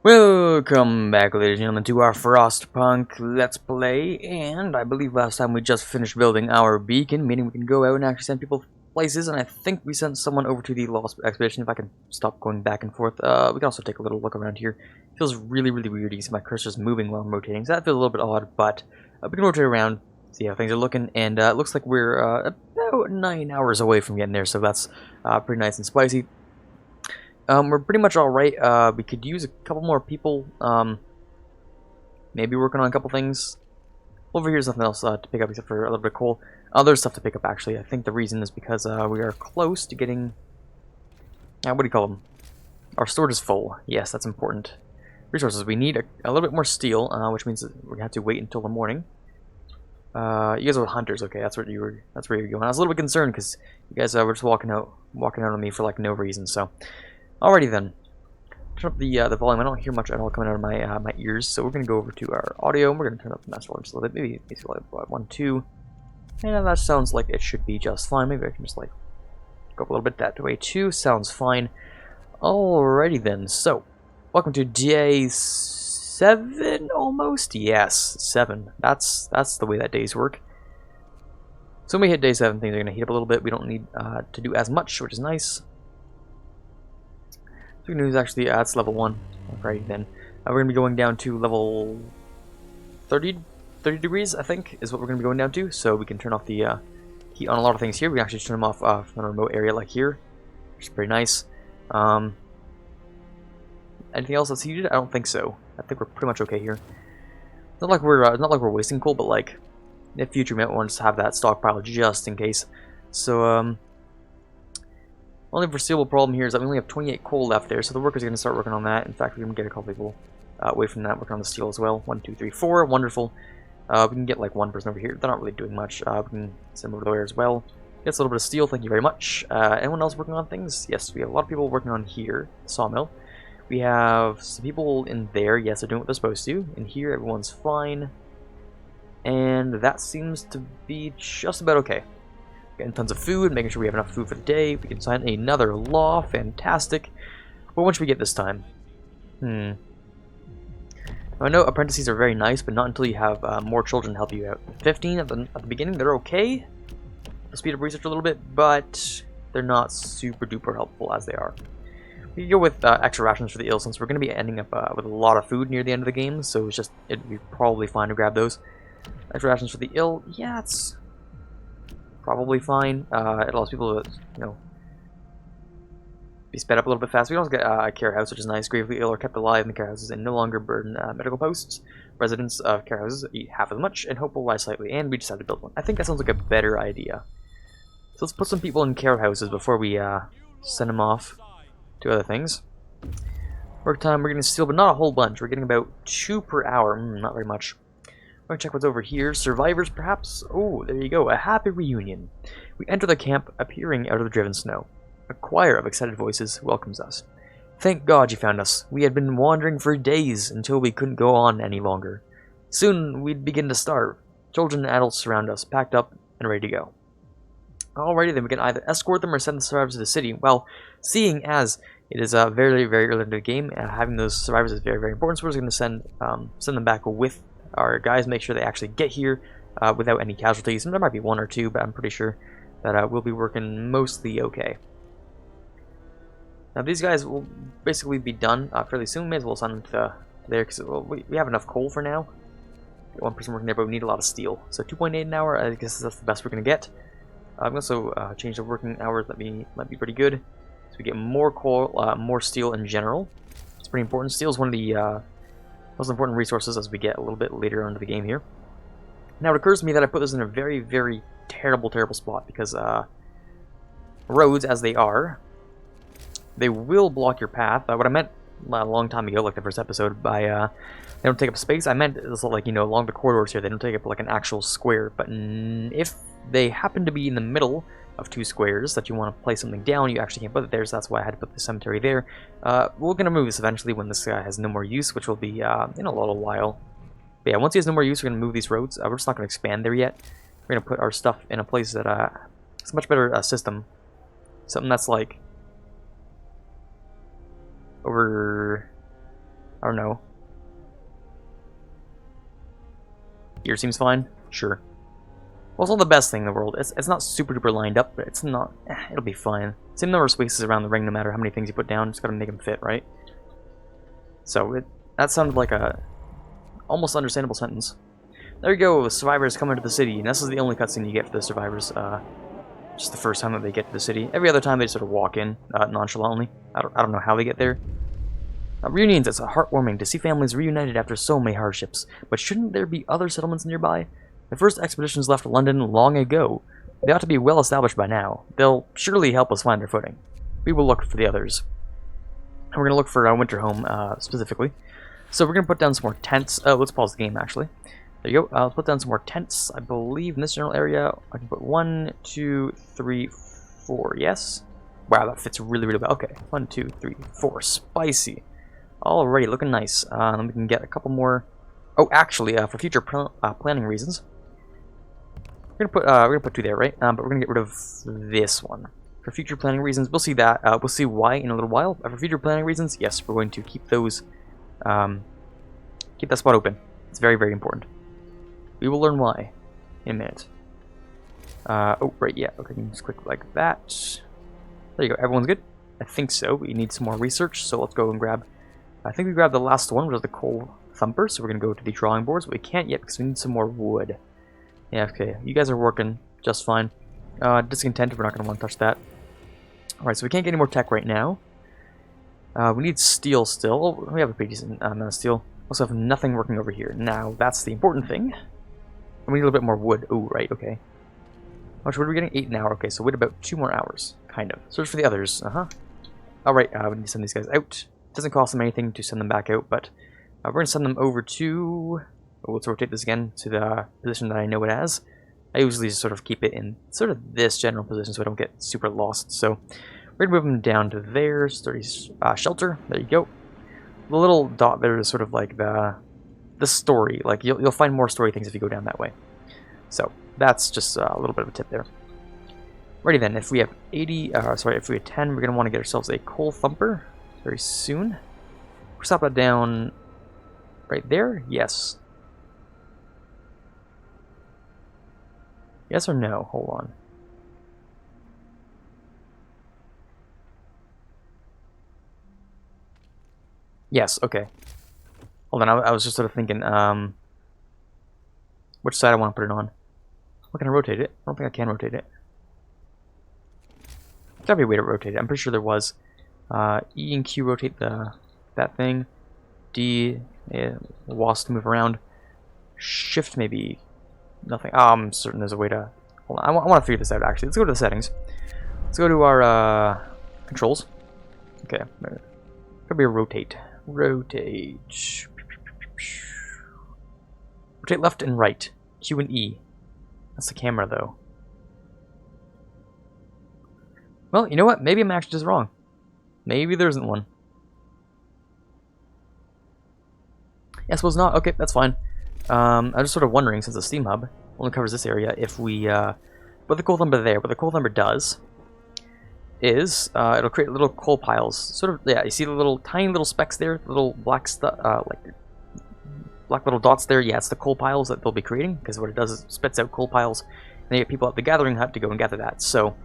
Welcome back, ladies and gentlemen, to our Frostpunk Let's Play, and I believe last time we just finished building our beacon, meaning we can go out and actually send people places, and I think we sent someone over to the Lost Expedition. If I can stop going back and forth. We can also take a little look around here. It feels really weird. You can see my cursor's moving while I'm rotating, so that feels a little bit odd, but we can rotate around, see how things are looking, and it looks like we're about 9 hours away from getting there, so that's pretty nice and spicy. We're pretty much alright. We could use a couple more people. Maybe working on a couple things. Over here is nothing else to pick up except for a little bit of coal. There's stuff to pick up, actually. I think the reason is because we are close to getting... what do you call them? Our storage is full. Yes, that's important. Resources. We need a little bit more steel, which means that we're going to have to wait until the morning. You guys are hunters, okay? That's where you're going. I was a little bit concerned because you guys were just walking out on me for like no reason, so... Alrighty then. Turn up the volume. I don't hear much at all coming out of my my ears, so we're gonna go over to our audio and we're gonna turn up the master volume just a little bit. Maybe basically like 1, 2. And that sounds like it should be just fine. Maybe I can just like go up a little bit that way too. Sounds fine. Alrighty then. So, welcome to day 7 almost. Yes, 7. That's the way that days work. So when we hit day 7, things are gonna heat up a little bit. We don't need to do as much, which is nice. So good news, actually, it's level 1. Alright then. We're going to be going down to level 30 degrees, I think, is what we're going to be going down to. So we can turn off the heat on a lot of things here. We can actually turn them off from a remote area like here, which is pretty nice. Anything else that's heated? I don't think so. I think we're pretty much okay here. Not like we're wasting coal, but like in the future we might want to have that stockpile just in case. So only foreseeable problem here is that we only have 28 coal left there, so the workers are going to start working on that. In fact, we're going to get a couple people away from that, working on the steel as well. 1, 2, 3, 4, wonderful. We can get like one person over here. They're not really doing much. We can send them over there as well. Gets a little bit of steel, thank you very much. Anyone else working on things? Yes, we have a lot of people working on here, Sawmill. We have some people in there, yes, they're doing what they're supposed to. In here, everyone's fine. And that seems to be just about okay. Getting tons of food, making sure we have enough food for the day. We can sign another law, fantastic. But what should we get this time? Now, I know apprentices are very nice, but not until you have more children help you out. 15 at the beginning, they're okay. They'll speed up research a little bit, but they're not super duper helpful as they are. We can go with extra rations for the ill, since we're going to be ending up with a lot of food near the end of the game, so it'd be probably fine to grab those. Extra rations for the ill, yeah, it's probably fine. It allows people to, be sped up a little bit fast. We also get a care house, which is nice. Gravely ill are kept alive in the care houses and no longer burden medical posts. Residents of care houses eat half as much and hope will rise slightly, and we decided to build one. I think that sounds like a better idea. So let's put some people in care houses before we send them off to other things. Work time, we're getting steel, but not a whole bunch. We're getting about 2 per hour. Not very much. We're going to check what's over here. Survivors, perhaps? Oh, there you go. A happy reunion. We enter the camp, appearing out of the driven snow. A choir of excited voices welcomes us. Thank God you found us. We had been wandering for days until we couldn't go on any longer. Soon we'd begin to starve. Children and adults surround us, packed up and ready to go. Alrighty then, we can either escort them or send the survivors to the city. Well, seeing as it is very early in the game, having those survivors is very important, so we're just going to send them back with our guys, make sure they actually get here without any casualties. And there might be 1 or 2, but I'm pretty sure that we'll be working mostly okay. Now these guys will basically be done fairly soon. May as well send them to there because we have enough coal for now. Get 1 person working there, but we need a lot of steel. So 2.8 an hour, I guess that's the best we're going to get. I'm also change the working hours. That might be pretty good. So we get more coal, more steel in general. It's pretty important. Steel is one of the most important resources as we get a little bit later into the game here. Now it occurs to me that I put this in a very terrible spot because roads, as they are, they will block your path. What I meant a long time ago, like the first episode, by they don't take up space, I meant it's like, along the corridors here, they don't take up like an actual square. But if they happen to be in the middle of 2 squares that you want to place something down, you actually can't put it there, so that's why I had to put the cemetery there. We're going to move this eventually when this guy has no more use, which will be in a little while. But yeah, once he has no more use, we're going to move these roads. We're just not going to expand there yet. We're going to put our stuff in a place that it's a much better system. Something that's like over I don't know. Here seems fine. Sure. Well, it's not the best thing in the world. It's not super duper lined up, but it's not. It'll be fine. Same number of spaces around the ring, no matter how many things you put down. Just gotta make them fit, right? So that sounded like a almost understandable sentence. There you go. Survivors come into the city, and this is the only cutscene you get for the survivors. Just the first time that they get to the city. Every other time they just sort of walk in nonchalantly. I don't know how they get there. Reunions, it's heartwarming to see families reunited after so many hardships. But shouldn't there be other settlements nearby? The first expeditions left London long ago. They ought to be well established by now. They'll surely help us find their footing. We will look for the others. And we're going to look for Winterhome specifically. So we're going to put down some more tents. Oh, let's pause the game actually. There you go. Let's put down some more tents. I believe in this general area I can put 1, 2, 3, 4. Yes? Wow, that fits really, really well. Okay. 1, 2, 3, 4. Spicy. Alrighty, looking nice. Then we can get a couple more. Oh, actually, for future planning reasons, we're gonna put 2 there, right? But we're gonna get rid of this one for future planning reasons. We'll see that. We'll see why in a little while. For future planning reasons, yes, we're going to keep those. Keep that spot open. It's very, very important. We will learn why in a minute. Oh, right, yeah. Okay, just click like that. There you go. Everyone's good. I think so. We need some more research, so let's go and grab. I think we grabbed the last one, which was the coal thumper, so we're going to go to the drawing boards, but we can't yet because we need some more wood. Yeah, okay. You guys are working just fine. Discontent, we're not going to want to touch that. Alright, so we can't get any more tech right now. We need steel still. Oh, we have a pretty decent amount of steel. Also have nothing working over here. Now, that's the important thing. And we need a little bit more wood. Oh, right, okay. How much wood are we getting? 8 an hour. Okay, so wait about 2 more hours. Kind of. Search for the others. Alright, we need to send these guys out. Doesn't cost them anything to send them back out, but we're going to send them over to... Oh, let's rotate this again to the position that I know it as. I usually just sort of keep it in sort of this general position so I don't get super lost. So we're going to move them down to there. Sturdy shelter. There you go. The little dot there is sort of like the story. Like you'll find more story things if you go down that way. So that's just a little bit of a tip there. Ready then. If we have if we have 10, we're going to want to get ourselves a coal thumper very soon. We'll stop that down right there. Yes. Yes or no? Hold on. Yes, okay. Hold on, I was just sort of thinking, which side I want to put it on. What can I rotate it? I don't think I can rotate it. There's gotta be a way to rotate it. I'm pretty sure there was. E and Q rotate that thing. D, WASD to move around. Shift maybe nothing. I'm certain there's a way to. Hold on, I want to figure this out actually. Let's go to the settings. Let's go to our controls. Okay, could be a rotate. Rotate. Rotate left and right. Q and E. That's the camera though. Well, you know what? Maybe I'm actually just wrong. Maybe there isn't one. Yeah, I suppose not. Okay, that's fine. I'm just sort of wondering, since the Steam Hub only covers this area, if we put the coal thumper there. What the coal thumper does is it'll create little coal piles. Sort of, yeah. You see the little tiny little specks there, little black stuff, like black little dots there. Yeah, it's the coal piles that they'll be creating. Because what it does is it spits out coal piles, and they get people at the gathering hut to go and gather that. So,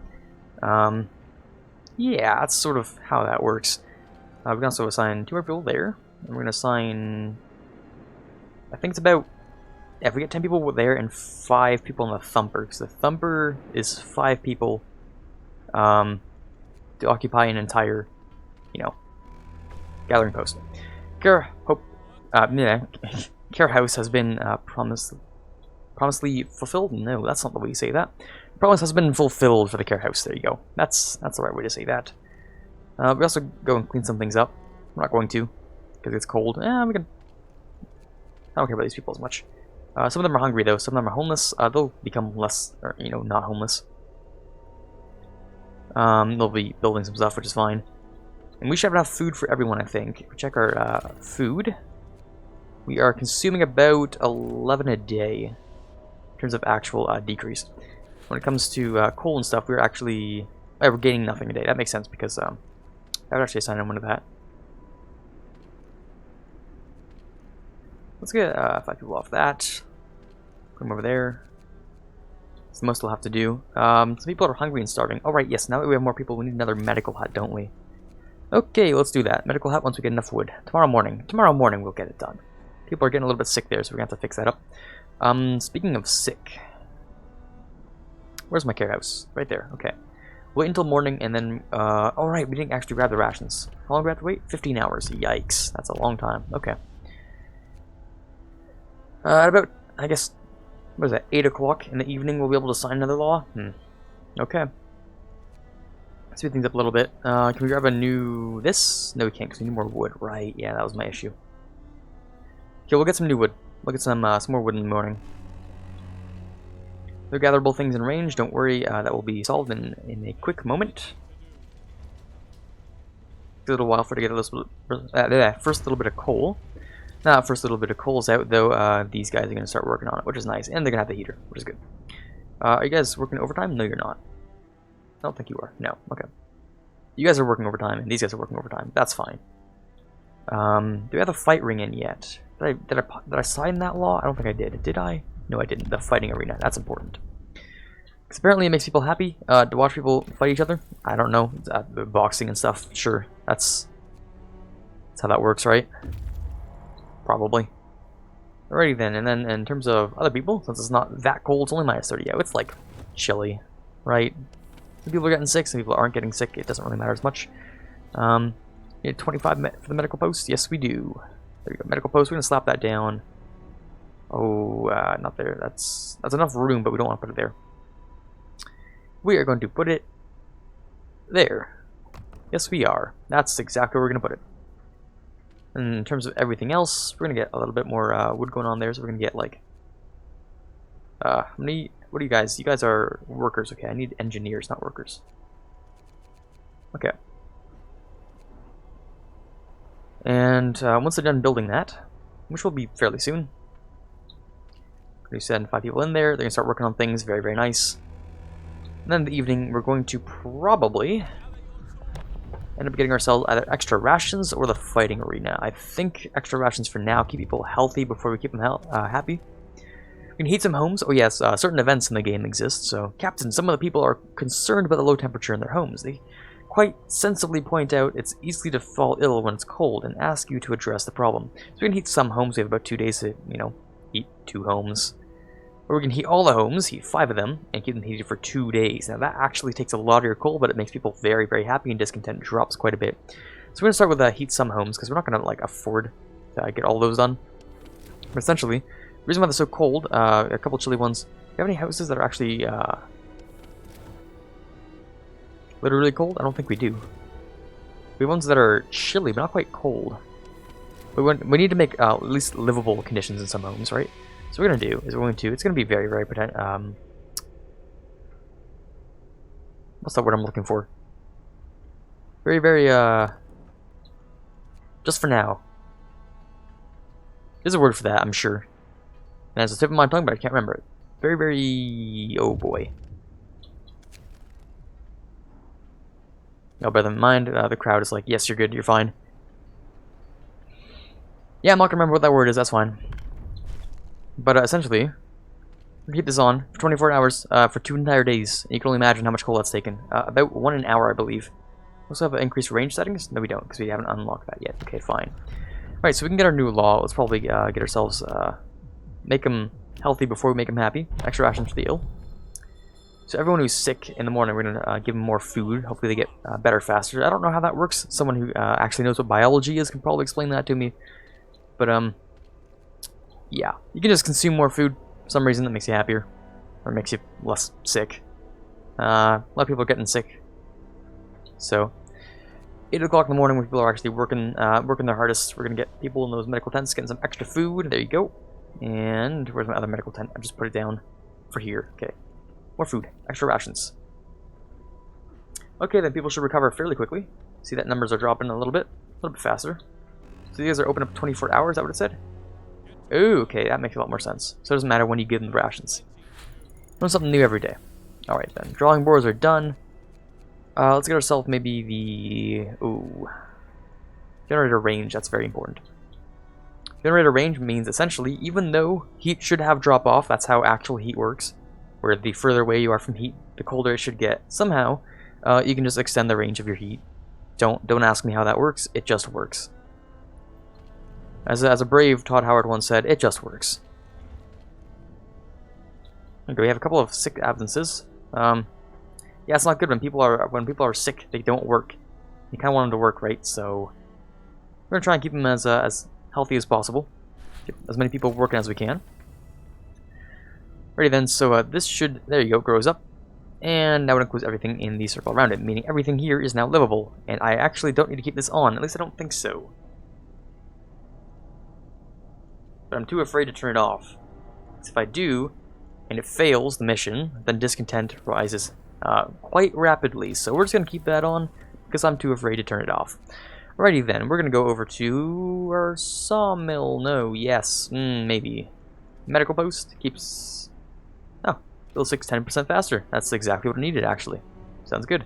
yeah, that's sort of how that works. We can also assign 2 more people there. And we're going to assign... I think it's about... Yeah, if we get 10 people there and 5 people on the thumper. Because the thumper is 5 people to occupy an entire, you know, gathering post. Care House has been promisely fulfilled? No, that's not the way you say that. Promise has been fulfilled for the Care House. There you go. That's the right way to say that. We also go and clean some things up. We're not going to, because it's cold. We can. I don't care about these people as much. Some of them are hungry though. Some of them are homeless. They'll become less, or you know, not homeless. They'll be building some stuff, which is fine. And we should have enough food for everyone, I think. If we check our food, we are consuming about 11 a day in terms of actual decrease. When it comes to coal and stuff, we're actually we're gaining nothing a day. That makes sense because I would actually assign one to that. Let's get 5 people off that. Put them over there. That's the most we'll have to do. Some people are hungry and starving. Oh, right, yes, now that we have more people, we need another medical hut, don't we? Okay, let's do that. Medical hut once we get enough wood. Tomorrow morning. Tomorrow morning we'll get it done. People are getting a little bit sick there, so we're going to have to fix that up. Speaking of sick. Where's my care house? Right there, okay. Wait until morning and then, alright, we didn't actually grab the rations. How long do we have to wait? 15 hours. Yikes, that's a long time. Okay. At about, I guess, what is that, 8 o'clock in the evening we'll be able to sign another law? Okay. Speed things up a little bit. Can we grab a new... this? No, we can't because we need more wood. Right, yeah, that was my issue. Okay, we'll get some new wood. We'll get some more wood in the morning. No gatherable things in range. Don't worry, that will be solved in a quick moment. Takes a little while for to get a little first little bit of coal. First little bit of coal's out, though. These guys are going to start working on it, which is nice. And they're going to have the heater, which is good. Are you guys working overtime? No, you're not. I don't think you are. No. Okay. You guys are working overtime, and these guys are working overtime. That's fine. Do we have the fight ring in yet? Did I sign that law? I don't think I did. Did I? No, I didn't. The fighting arena. That's important. Because apparently it makes people happy to watch people fight each other. I don't know. Boxing and stuff. Sure. That's how that works, right? Probably. Alrighty then. And then in terms of other people, since it's not that cold, it's only -30. Yeah, it's like chilly, right? Some people are getting sick, some people aren't getting sick. It doesn't really matter as much. You need 25 for the medical post? Yes, we do. There we go. Medical post. We're going to slap that down. Oh, not there. That's enough room, but we don't want to put it there. We are going to put it there. Yes, we are. That's exactly where we're going to put it. And in terms of everything else, we're going to get a little bit more wood going on there. So we're going to get like... how many... What are you guys? You guys are workers. Okay, I need engineers, not workers. Okay. And once they're done building that, which will be fairly soon, we send 5 people in there. They're going to start working on things. Very, very nice. And then in the evening, we're going to probably end up getting ourselves either extra rations or the fighting arena. I think extra rations for now. Keep people healthy before we keep them happy. We can heat some homes. Oh yes, certain events in the game exist. So, Captain, some of the people are concerned about the low temperature in their homes. They quite sensibly point out it's easy to fall ill when it's cold and ask you to address the problem. So we can heat some homes. We have about 2 days to, heat 2 homes. Or we can heat all the homes, heat 5 of them, and keep them heated for 2 days. Now that actually takes a lot of your coal, but it makes people very, very happy, and discontent drops quite a bit. So we're going to start with heat some homes, because we're not going to afford to get all those done. But essentially, the reason why they're so cold, a couple chilly ones. Do you have any houses that are actually literally cold? I don't think we do. We have ones that are chilly, but not quite cold. We need to make at least livable conditions in some homes, right? So what we're going to do is it's going to be very, very what's that word I'm looking for? Very, very, just for now. There's a word for that, I'm sure. And it's a tip of my tongue, but I can't remember it. Very, very, oh boy. No, bear that in mind. The crowd is like, yes, you're good, you're fine. Yeah, I'm not going to remember what that word is, that's fine. But essentially, we keep this on for 24 hours for 2 entire days. And you can only imagine how much coal that's taken. About 1 an hour, I believe. We also have increased range settings? No, we don't, because we haven't unlocked that yet. Okay, fine. Alright, so we can get our new law. Let's probably get ourselves... make them healthy before we make them happy. Extra rations for the ill. So everyone who's sick in the morning, we're going to give them more food. Hopefully they get better faster. I don't know how that works. Someone who actually knows what biology is can probably explain that to me. But, yeah. You can just consume more food for some reason that makes you happier. Or makes you less sick. A lot of people are getting sick. So, 8 o'clock in the morning when people are actually working their hardest, we're going to get people in those medical tents getting some extra food. There you go. And where's my other medical tent? I just put it down for here. Okay. More food. Extra rations. Okay, then people should recover fairly quickly. See that numbers are dropping a little bit faster. So these are open up 24 hours, is that what it said? Ooh, okay, that makes a lot more sense. So it doesn't matter when you give them the rations. Learn something new every day. Alright then, drawing boards are done. Let's get ourselves maybe the... Ooh. Generator range, that's very important. Generator range means essentially, even though heat should have drop off, that's how actual heat works, where the further away you are from heat, the colder it should get. Somehow, you can just extend the range of your heat. Don't ask me how that works, it just works. As a brave Todd Howard once said, it just works. Okay, we have a couple of sick absences. Yeah, it's not good when people are sick, they don't work. You kind of want them to work, right? So we're gonna try and keep them as healthy as possible. Get as many people working as we can. Ready then, so this should, there you go, grows up. And now it includes everything in the circle around it, meaning everything here is now livable. And I actually don't need to keep this on, at least I don't think so. But I'm too afraid to turn it off. Because if I do, and it fails the mission, then discontent rises quite rapidly. So we're just going to keep that on, because I'm too afraid to turn it off. Alrighty then, we're going to go over to our sawmill. No, yes, maybe. Medical post keeps... Oh, bill 10% faster. That's exactly what I needed, actually. Sounds good.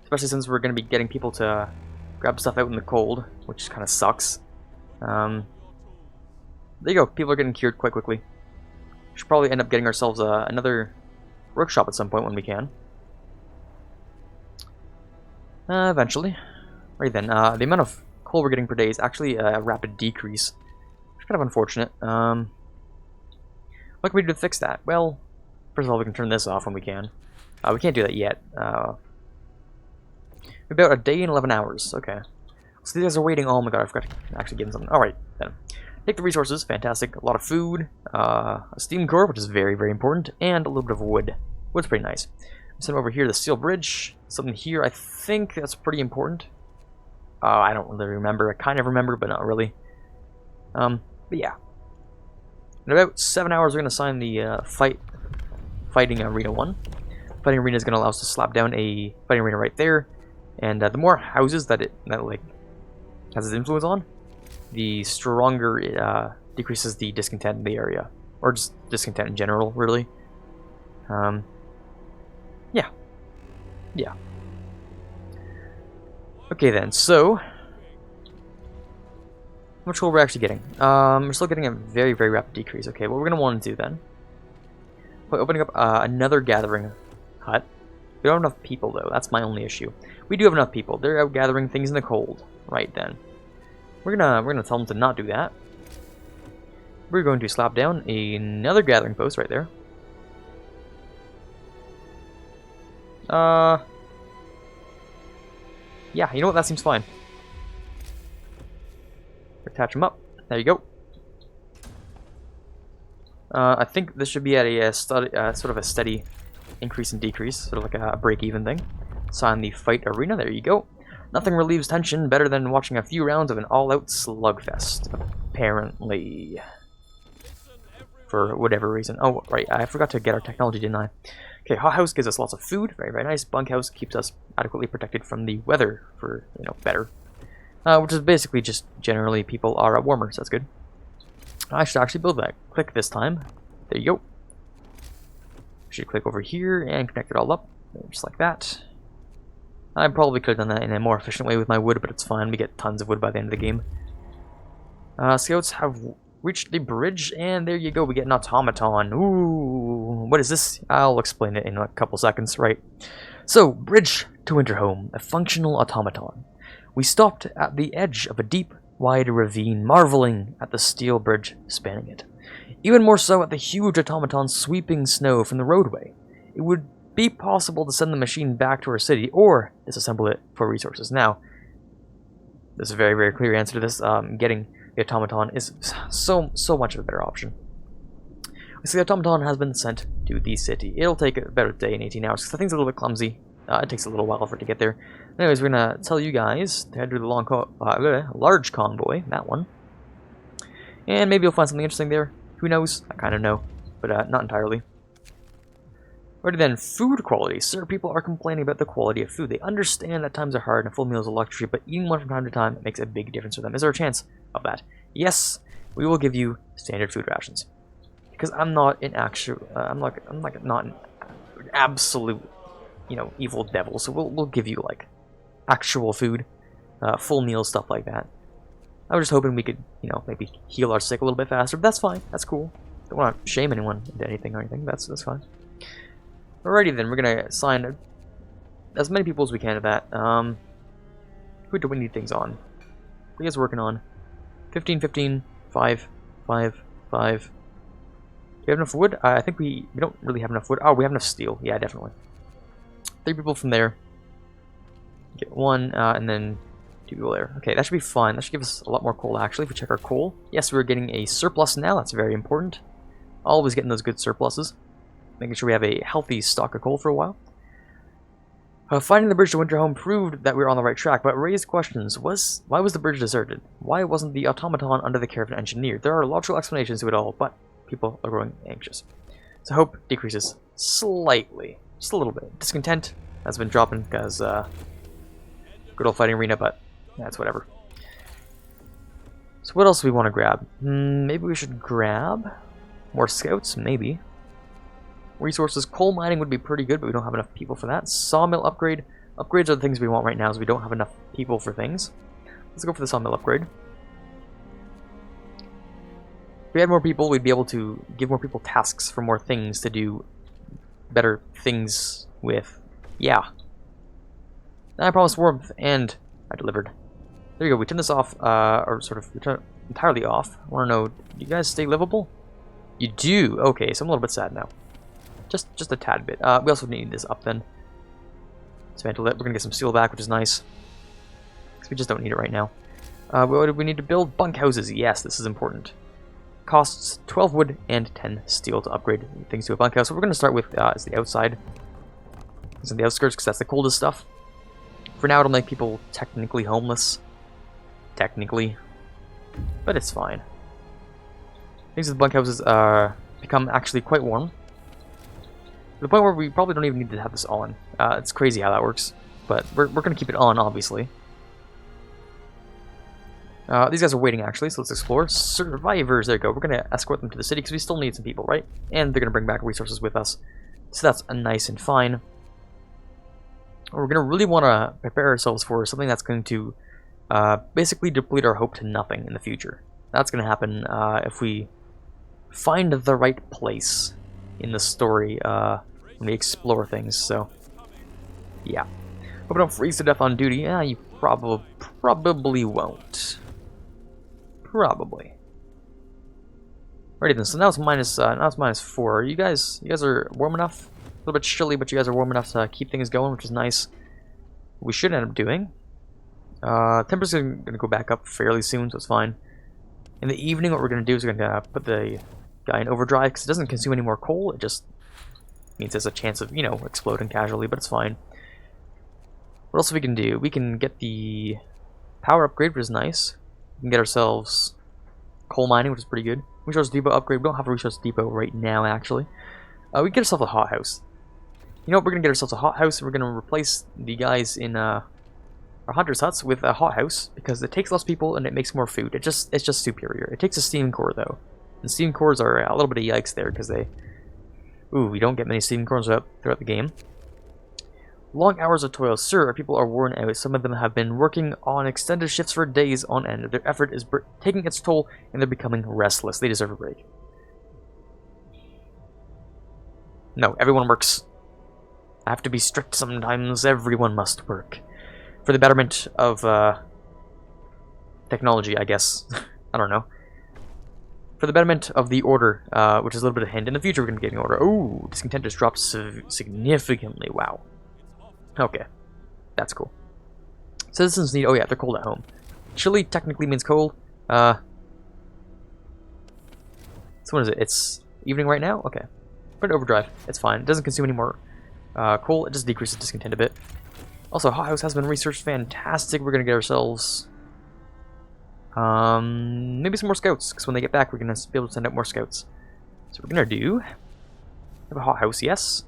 Especially since we're going to be getting people to grab stuff out in the cold, which kind of sucks. There you go, people are getting cured quite quickly. Should probably end up getting ourselves another workshop at some point when we can. Eventually. Right then, the amount of coal we're getting per day is actually a rapid decrease. It's kind of unfortunate. What can we do to fix that? Well, first of all, we can turn this off when we can. We can't do that yet. About a day and 11 hours. Okay. So these guys are waiting. Oh my god, I forgot to actually give them something. Alright, then. Take the resources, fantastic. A lot of food, a steam core, which is very, very important, and a little bit of wood. Wood's pretty nice. Send over here the steel bridge. Something here, I think that's pretty important. I don't really remember. I kind of remember, but not really. But yeah. In about 7 hours, we're going to sign the Fighting Arena 1. Fighting Arena is going to allow us to slap down a Fighting Arena right there. And the more houses that it has its influence on, the stronger it decreases the discontent in the area. Or just discontent in general, really. Yeah. Yeah. Okay then, so... how much gold we're actually getting? We're still getting a very, very rapid decrease. Okay, what we're going to want to do then... by opening up another gathering hut. We don't have enough people, though. That's my only issue. We do have enough people. They're out gathering things in the cold. Right then. We're gonna tell them to not do that. We're going to slap down another gathering post right there. Yeah, you know what? That seems fine. Attach them up. There you go. I think this should be at a sort of a steady increase and decrease, sort of like a break-even thing. Sign the fight arena. There you go. Nothing relieves tension better than watching a few rounds of an all-out slugfest. Apparently. For whatever reason. Oh, right. I forgot to get our technology, didn't I? Okay, hothouse gives us lots of food. Very, very nice. Bunkhouse keeps us adequately protected from the weather for, you know, better. Which is basically just generally people are warmer, so that's good. I should actually build that. Click this time. There you go. Should click over here and connect it all up. Just like that. I probably could have done that in a more efficient way with my wood, but it's fine. We get tons of wood by the end of the game. Scouts have reached the bridge, and there you go. We get an automaton. Ooh, what is this? I'll explain it in a couple seconds, right? So, bridge to Winterhome, a functional automaton. We stopped at the edge of a deep, wide ravine, marveling at the steel bridge spanning it. Even more so at the huge automaton sweeping snow from the roadway. It would be possible to send the machine back to our city, or disassemble it for resources. Now, there's a very, very clear answer to this. Getting the automaton is so much of a better option. So the automaton has been sent to the city. It'll take about a day and 18 hours, because the thing's a little bit clumsy. It takes a little while for it to get there. Anyways, we're going to tell you guys to head to the large convoy, that one. And maybe you'll find something interesting there. Who knows? I kind of know, but not entirely. Alrighty then, food quality. Sir, people are complaining about the quality of food. They understand that times are hard and a full meal is a luxury, but eating one from time to time makes a big difference for them. Is there a chance of that? Yes, we will give you standard food rations. Because I'm not an actual, I'm like not an absolute, you know, evil devil. So we'll give you like actual food, full meals, stuff like that. I was just hoping we could, you know, maybe heal our sick a little bit faster, but that's fine. That's cool. Don't want to shame anyone into anything or anything. That's fine. Alrighty then, we're gonna assign as many people as we can to that. Who do we need things on? What are you guys working on? 15, 15, 5, 5, 5. Do we have enough wood? I think we don't really have enough wood. Oh, we have enough steel. Yeah, definitely. 3 people from there. Get 1, and then 2 people there. Okay, that should be fine. That should give us a lot more coal, actually, if we check our coal. Yes, we're getting a surplus now. That's very important. Always getting those good surpluses. Making sure we have a healthy stock of coal for a while. Finding the bridge to Winterhome proved that we were on the right track, but raised questions. Why was the bridge deserted? Why wasn't the automaton under the care of an engineer? There are logical explanations to it all, but people are growing anxious. So hope decreases slightly. Just a little bit. Discontent has been dropping because good old fighting arena, but that's whatever. So what else do we want to grab? Maybe we should grab more scouts, maybe. Resources, coal mining would be pretty good, but we don't have enough people for that. Sawmill upgrade. Upgrades are the things we want right now, so we don't have enough people for things. Let's go for the sawmill upgrade. If we had more people, we'd be able to give more people tasks for more things to do better things with. Yeah. I promised warmth, and I delivered. There you go, we turn this off, or sort of, we turn it entirely off. I want to know, do you guys stay livable? You do? Okay, so I'm a little bit sad now. Just a tad bit. We also need this up then. So we're gonna get some steel back, which is nice. Because we just don't need it right now. What do we need to build? Bunkhouses. Yes, this is important. Costs 12 wood and 10 steel to upgrade things to a bunkhouse. So we're gonna start with is the outside. It's on the outskirts because that's the coldest stuff. For now, it'll make people technically homeless. Technically. But it's fine. Things with the bunkhouses become actually quite warm. To the point where we probably don't even need to have this on. It's crazy how that works. But we're going to keep it on, obviously. These guys are waiting, actually, so let's explore. Survivors, there you go. We're going to escort them to the city, because we still need some people, right? And they're going to bring back resources with us. So that's nice and fine. We're going to really want to prepare ourselves for something that's going to basically deplete our hope to nothing in the future. That's going to happen if we find the right place in the story when we explore things, so yeah. Hope I don't freeze to death on duty. Yeah, you probably won't. Probably. Alrighty then, so now it's minus 4. You guys are warm enough? A little bit chilly, but you guys are warm enough to keep things going, which is nice. What we should end up doing. Temperature's gonna go back up fairly soon, so it's fine. In the evening, what we're gonna do is we're gonna put the guy in overdrive, because it doesn't consume any more coal, it just means there's a chance of, you know, exploding casually, but it's fine. What else we can do? We can get the power upgrade, which is nice. We can get ourselves coal mining, which is pretty good. Resource depot upgrade. We don't have a resource depot right now, actually. We can get ourselves a hothouse. You know what? We're going to get ourselves a hothouse, and we're going to replace the guys in our hunters' huts with a hothouse, because it takes less people and it makes more food. It's just superior. It takes a steam core, though. And steam cores are a little bit of yikes there, because they... Ooh, we don't get many steam cores throughout the game. Long hours of toil. Sir, our people are worn out. Some of them have been working on extended shifts for days on end. Their effort is taking its toll, and they're becoming restless. They deserve a break. No, everyone works. I have to be strict sometimes. Everyone must work. For the betterment of technology, I guess. I don't know. For the betterment of the order, which is a little bit of a hint. In the future, we're going to be getting order. Oh, discontent just dropped significantly. Wow. Okay. That's cool. Citizens need... Oh, yeah, they're cold at home. Chilly technically means cold. So what is it? It's evening right now? Okay. Put it overdrive. It's fine. It doesn't consume any more coal. It just decreases discontent a bit. Also, hothouse has been researched. Fantastic. We're going to get ourselves... maybe some more scouts, because when they get back, we're going to be able to send out more scouts. So we're going to do... have a hothouse, yes.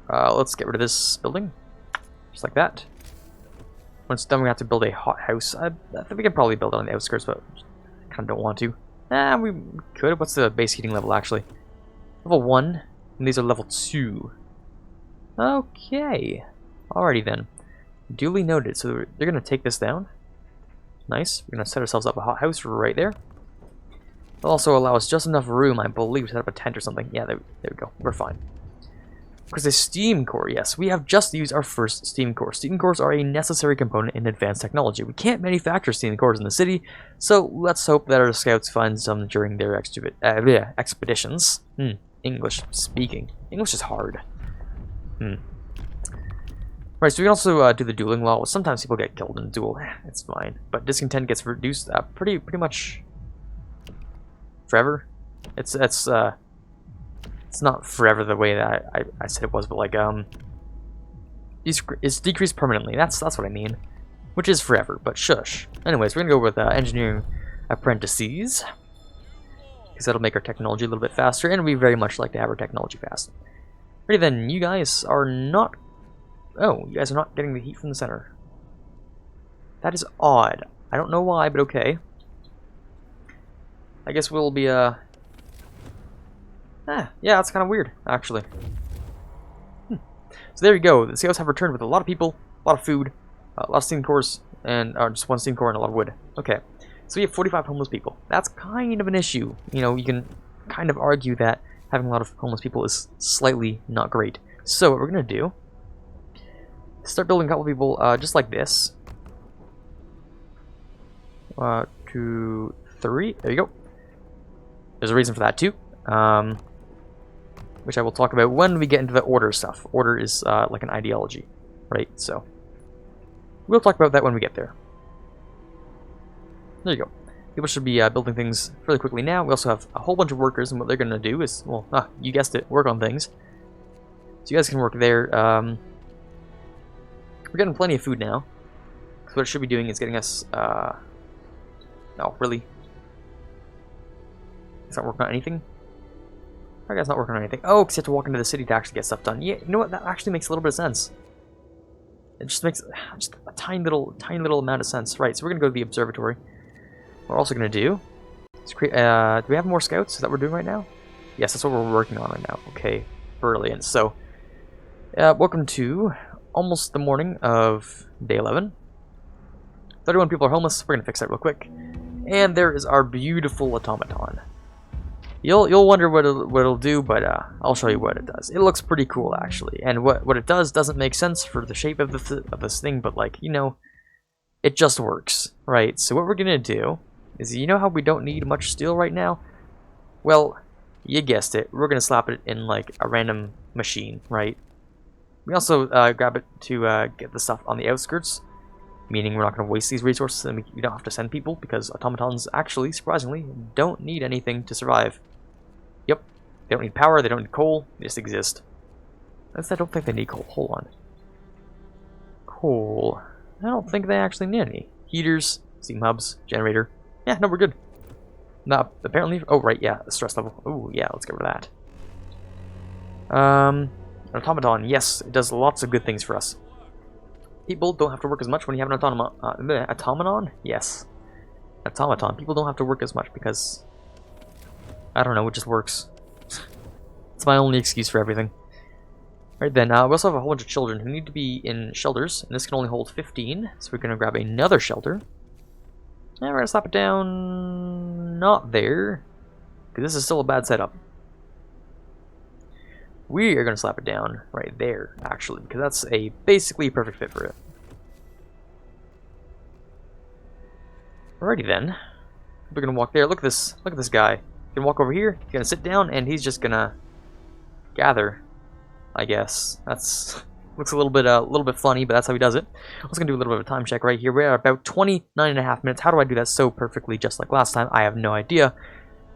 Let's get rid of this building. Just like that. When it's done, we have to build a hothouse. I think we can probably build it on the outskirts, but I kind of don't want to. We could. What's the base heating level, actually? Level 1, and these are level 2. Okay. Alrighty then. Duly noted. So they're going to take this down. Nice. We're going to set ourselves up a hothouse right there. It'll also allow us just enough room, I believe, to set up a tent or something. Yeah, there we go. We're fine. Because a steam core, yes, we have just used our first steam core. Steam cores are a necessary component in advanced technology. We can't manufacture steam cores in the city, so let's hope that our scouts find some during their expeditions. English speaking. English is hard. Right, so we can also do the dueling law. Sometimes people get killed in a duel. It's fine. But discontent gets reduced pretty much forever. It's not forever the way that I said it was, but like it's decreased permanently. That's what I mean, which is forever. But shush. Anyways, we're gonna go with engineering apprentices because that'll make our technology a little bit faster, and we very much like to have our technology fast. Ready then? You guys are not. Oh, you guys are not getting the heat from the center. That is odd. I don't know why, but okay. I guess we'll be yeah, that's kind of weird, actually. So there you go. The scouts have returned with a lot of people, a lot of food, a lot of steam cores, and just one steam core and a lot of wood. Okay, so we have 45 homeless people. That's kind of an issue. You know, you can kind of argue that having a lot of homeless people is slightly not great. So what we're gonna do, start building a couple people just like this. 2, 3. There you go. There's a reason for that too. Which I will talk about when we get into the order stuff. Order is like an ideology, right? So we'll talk about that when we get there. There you go. People should be building things fairly quickly now. We also have a whole bunch of workers, and what they're going to do is, well, you guessed it, work on things. So you guys can work there. We're getting plenty of food now. So what it should be doing is getting us... no, really? It's not working on anything? Our guy's not working on anything. Oh, because you have to walk into the city to actually get stuff done. Yeah, you know what? That actually makes a little bit of sense. It just makes just a tiny little amount of sense. Right, so we're going to go to the observatory. What we're also going to do is create... do we have more scouts? Is that what we're doing right now? Yes, that's what we're working on right now. Okay, brilliant. So, welcome to almost the morning of day 11. 31 people are homeless. We're going to fix that real quick. And there is our beautiful automaton. You'll wonder what it'll do, but I'll show you what it does. It looks pretty cool, actually. And what it does doesn't make sense for the shape of this thing, but like, you know, it just works, right? So what we're gonna do is, you know how we don't need much steel right now? Well, you guessed it. We're gonna slap it in like a random machine, right? We also grab it to get the stuff on the outskirts, meaning we're not going to waste these resources and we don't have to send people, because automatons actually, surprisingly, don't need anything to survive. Yep, they don't need power, they don't need coal, they just exist. I don't think they need coal. Hold on. Coal. I don't think they actually need any. Heaters, steam hubs, generator. Yeah, no, we're good. No, apparently. Oh, right, yeah, stress level. Oh, yeah, let's get rid of that. Automaton, yes, it does lots of good things for us. People don't have to work as much when you have an automaton? Yes. Automaton. People don't have to work as much because... I don't know, it just works. It's my only excuse for everything. Right then, we also have a whole bunch of children who need to be in shelters, and this can only hold 15, so we're going to grab another shelter. And we're going to slap it down... not there, because this is still a bad setup. We are going to slap it down right there, actually, because that's a basically perfect fit for it. Alrighty then. We're going to walk there. Look at this guy. You can walk over here, he's going to sit down, and he's just going to gather, I guess. That's looks a little bit funny, but that's how he does it. I was going to do a little bit of a time check right here. We're at about 29.5 minutes. How do I do that so perfectly just like last time? I have no idea.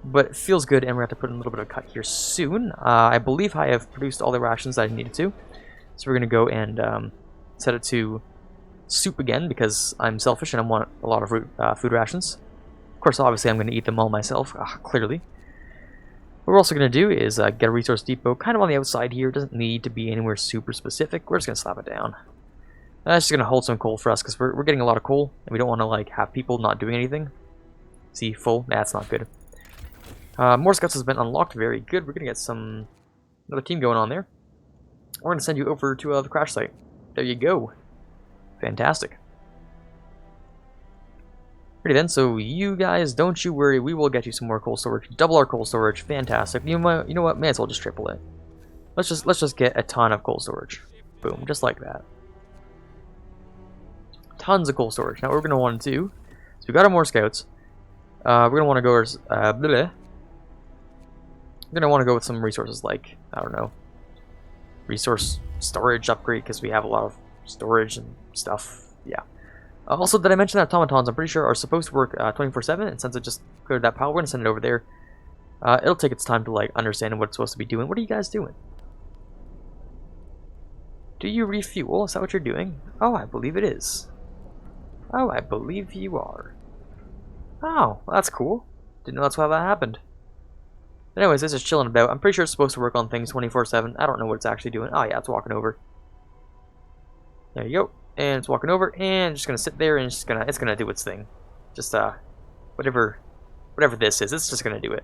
But it feels good, and we're going to have to put in a little bit of a cut here soon. I believe I have produced all the rations that I needed to. So we're going to go and set it to soup again, because I'm selfish and I want a lot of food rations. Of course, obviously, I'm going to eat them all myself, clearly. What we're also going to do is get a resource depot kind of on the outside here. It doesn't need to be anywhere super specific. We're just going to slap it down. That's just going to hold some coal for us, because we're getting a lot of coal, and we don't want to like have people not doing anything. See, full? That's not good. More scouts has been unlocked. Very good. We're going to get another team going on there. We're going to send you over to the crash site. There you go. Fantastic. Pretty then, so you guys, don't you worry, we will get you some more coal storage. Double our coal storage, fantastic. You know what? May as well just triple it. Let's just get a ton of coal storage. Boom, just like that. Tons of coal storage. Now what we're gonna want to do is we got our more scouts. We're gonna want to go. We're gonna want to go with some resources like, I don't know, resource storage upgrade, because we have a lot of storage and stuff. Yeah. Also, did I mention that automatons, I'm pretty sure, are supposed to work 24/7, and since it just cleared that power, we're gonna send it over there. It'll take its time to like understand what it's supposed to be doing. What are you guys doing? Do you refuel? Is that what you're doing? Oh, I believe it is. Oh, I believe you are. Oh, well, that's cool. Didn't know that's why that happened. But anyways, this is chilling about. I'm pretty sure it's supposed to work on things 24/7. I don't know what it's actually doing. Oh yeah, it's walking over. There you go. And it's walking over, and just gonna sit there, and it's gonna do its thing. Just whatever this is, it's just gonna do it.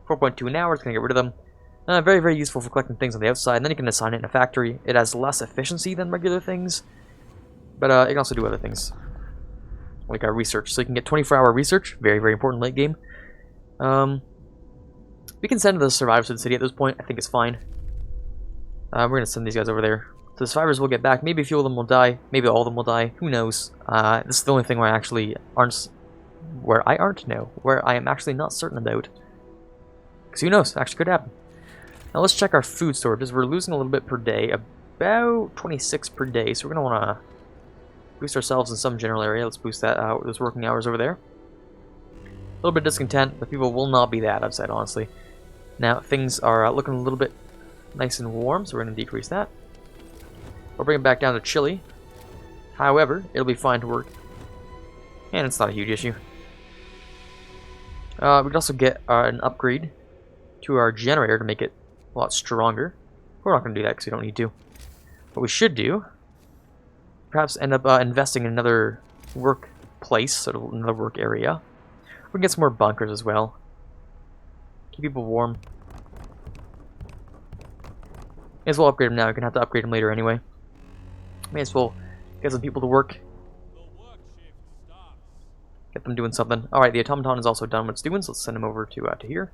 4.2 an hour. It's gonna get rid of them. Very, very useful for collecting things on the outside. And then you can assign it in a factory. It has less efficiency than regular things, but it can also do other things, like research. So you can get 24-hour research. Very, very important late game. We can send the survivors to the city at this point. I think it's fine. We're gonna send these guys over there. So the survivors will get back. Maybe a few of them will die. Maybe all of them will die. Who knows? This is the only thing where I am actually not certain about. Because who knows? It actually could happen. Now let's check our food storages. We're losing a little bit per day. About 26 per day. So we're going to want to boost ourselves in some general area. Let's boost that out. Those working hours over there. A little bit discontent, but people will not be that upset, honestly. Now things are looking a little bit nice and warm, so we're going to decrease that. We'll bring it back down to chilly. However, it'll be fine to work. And it's not a huge issue. We can also get an upgrade to our generator to make it a lot stronger. We're not going to do that because we don't need to. What we should do, perhaps end up investing in another workplace, sort of another work area. We can get some more bunkers as well. Keep people warm. May as well upgrade them now. We're going to have to upgrade them later anyway. May as well get some people to work. Get them doing something. Alright, the automaton is also done what it's doing, so let's send him over to here.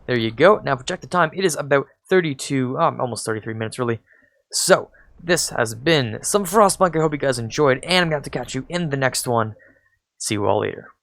There you go. Now, projected time, it is about 32, almost 33 minutes, really. So, this has been some Frostpunk. I hope you guys enjoyed, and I'm going to have to catch you in the next one. See you all later.